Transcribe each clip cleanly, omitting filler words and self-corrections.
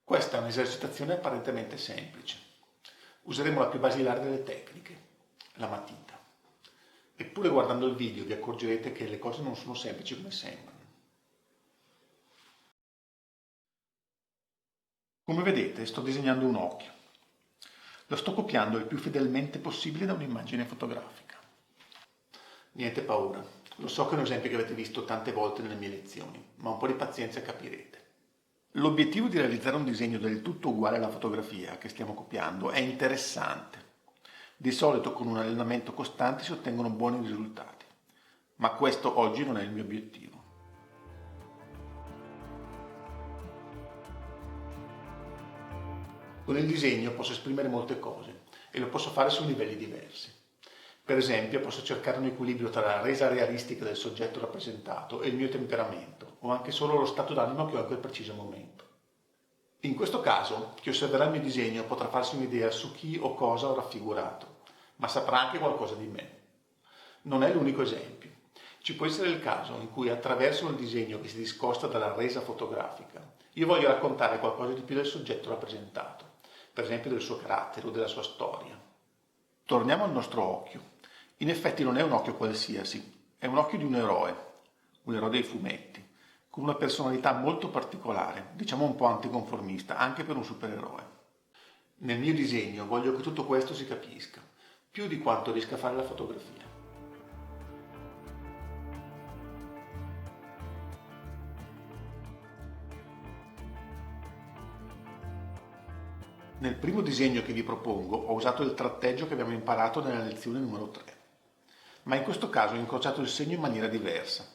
Questa è un'esercitazione apparentemente semplice. Useremo la più basilare delle tecniche, la matita. Eppure guardando il video vi accorgerete che le cose non sono semplici come sembrano. Come vedete sto disegnando un occhio. Lo sto copiando il più fedelmente possibile da un'immagine fotografica. Niente paura, lo so che è un esempio che avete visto tante volte nelle mie lezioni, ma un po' di pazienza e capirete. L'obiettivo di realizzare un disegno del tutto uguale alla fotografia che stiamo copiando è interessante. Di solito con un allenamento costante si ottengono buoni risultati, ma questo oggi non è il mio obiettivo. Con il disegno posso esprimere molte cose e lo posso fare su livelli diversi. Per esempio, posso cercare un equilibrio tra la resa realistica del soggetto rappresentato e il mio temperamento, o anche solo lo stato d'animo che ho in quel preciso momento. In questo caso, chi osserverà il mio disegno potrà farsi un'idea su chi o cosa ho raffigurato, ma saprà anche qualcosa di me. Non è l'unico esempio. Ci può essere il caso in cui attraverso un disegno che si discosta dalla resa fotografica, io voglio raccontare qualcosa di più del soggetto rappresentato, per esempio del suo carattere o della sua storia. Torniamo al nostro occhio. In effetti non è un occhio qualsiasi, è un occhio di un eroe dei fumetti, con una personalità molto particolare, diciamo un po' anticonformista, anche per un supereroe. Nel mio disegno voglio che tutto questo si capisca, più di quanto riesca a fare la fotografia. Nel primo disegno che vi propongo ho usato il tratteggio che abbiamo imparato nella lezione numero 3, ma in questo caso ho incrociato il segno in maniera diversa.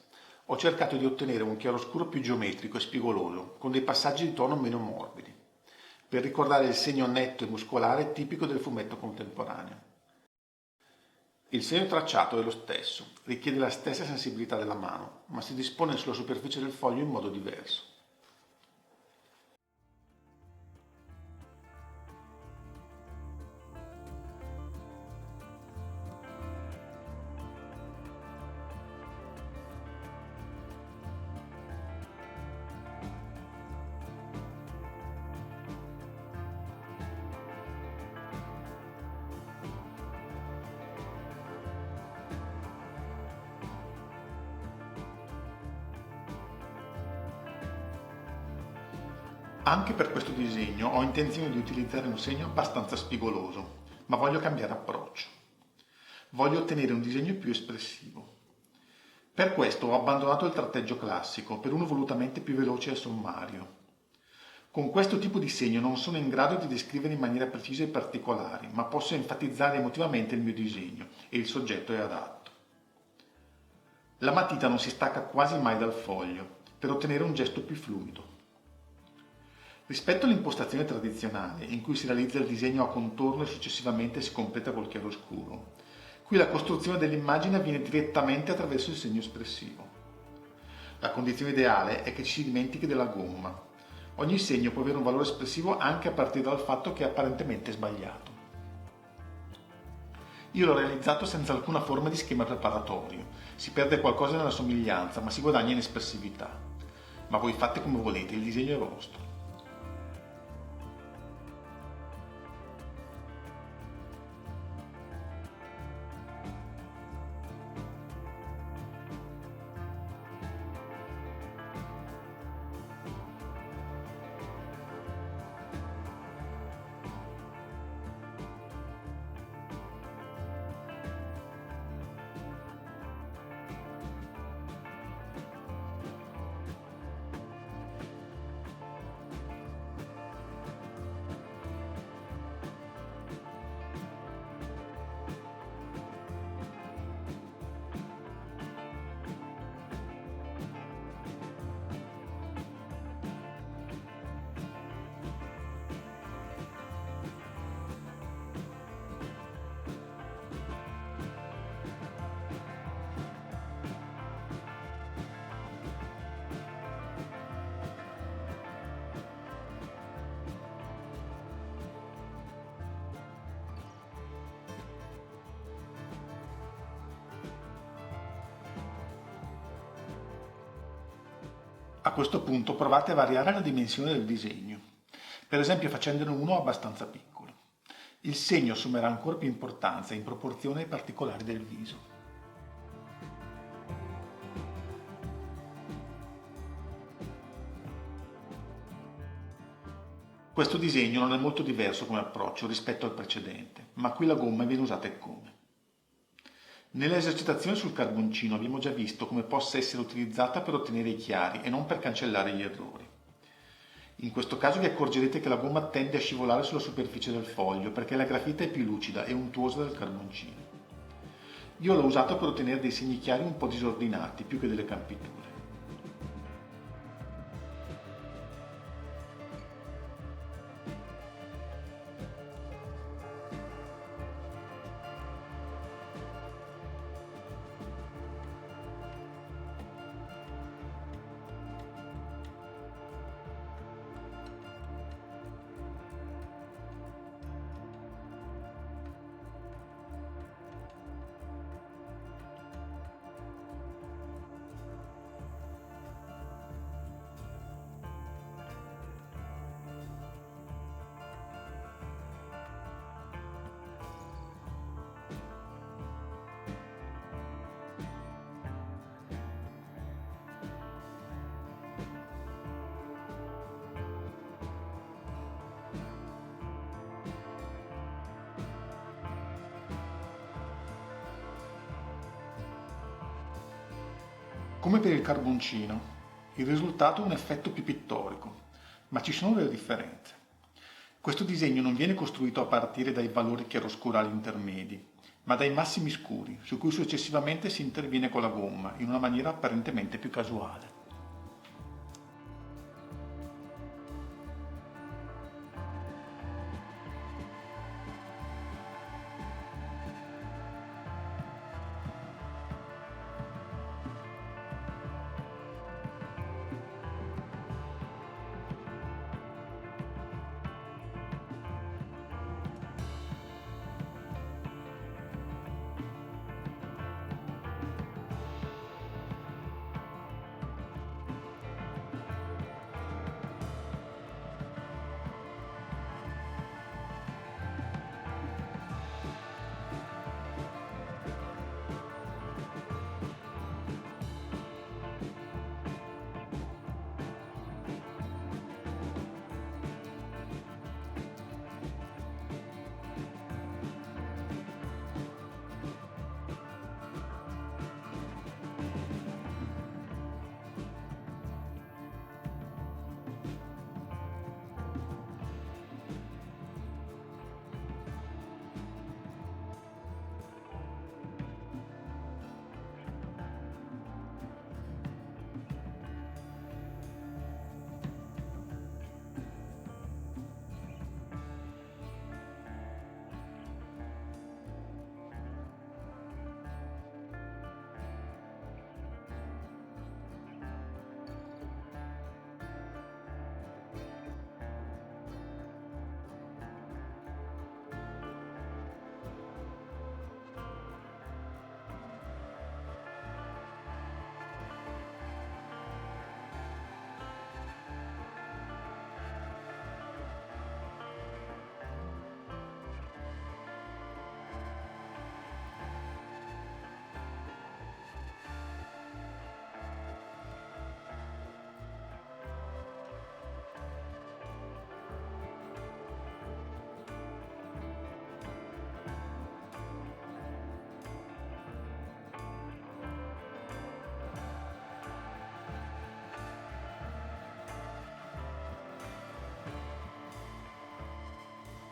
Ho cercato di ottenere un chiaroscuro più geometrico e spigoloso, con dei passaggi di tono meno morbidi, per ricordare il segno netto e muscolare tipico del fumetto contemporaneo. Il segno tracciato è lo stesso, richiede la stessa sensibilità della mano, ma si dispone sulla superficie del foglio in modo diverso. Anche per questo disegno ho intenzione di utilizzare un segno abbastanza spigoloso, ma voglio cambiare approccio. Voglio ottenere un disegno più espressivo. Per questo ho abbandonato il tratteggio classico per uno volutamente più veloce e sommario. Con questo tipo di segno non sono in grado di descrivere in maniera precisa i particolari, ma posso enfatizzare emotivamente il mio disegno e il soggetto è adatto. La matita non si stacca quasi mai dal foglio, per ottenere un gesto più fluido. Rispetto all'impostazione tradizionale, in cui si realizza il disegno a contorno e successivamente si completa col chiaroscuro, qui la costruzione dell'immagine avviene direttamente attraverso il segno espressivo. La condizione ideale è che ci si dimentichi della gomma. Ogni segno può avere un valore espressivo anche a partire dal fatto che è apparentemente sbagliato. Io l'ho realizzato senza alcuna forma di schema preparatorio. Si perde qualcosa nella somiglianza, ma si guadagna in espressività. Ma voi fate come volete, il disegno è vostro. A questo punto provate a variare la dimensione del disegno. per esempio facendone uno abbastanza piccolo. Il segno assumerà ancora più importanza in proporzione ai particolari del viso. Questo disegno non è molto diverso come approccio rispetto al precedente, ma qui la gomma viene usata eccome. Nella esercitazione sul carboncino abbiamo già visto come possa essere utilizzata per ottenere i chiari e non per cancellare gli errori. In questo caso vi accorgerete che la gomma tende a scivolare sulla superficie del foglio perché la grafite è più lucida e untuosa del carboncino. Io l'ho usato per ottenere dei segni chiari un po' disordinati più che delle campiture. Come per il carboncino, il risultato è un effetto più pittorico, ma ci sono delle differenze. Questo disegno non viene costruito a partire dai valori chiaroscurali intermedi, ma dai massimi scuri, su cui successivamente si interviene con la gomma, in una maniera apparentemente più casuale.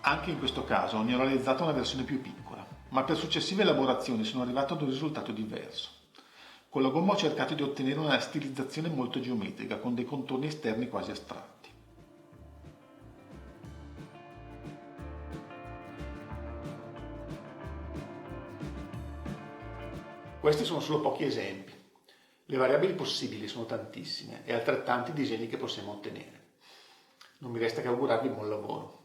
Anche in questo caso ne ho realizzato una versione più piccola, ma per successive elaborazioni sono arrivato ad un risultato diverso. Con la gomma ho cercato di ottenere una stilizzazione molto geometrica, con dei contorni esterni quasi astratti. Questi sono solo pochi esempi. Le variabili possibili sono tantissime e altrettanti disegni che possiamo ottenere. Non mi resta che augurarvi buon lavoro.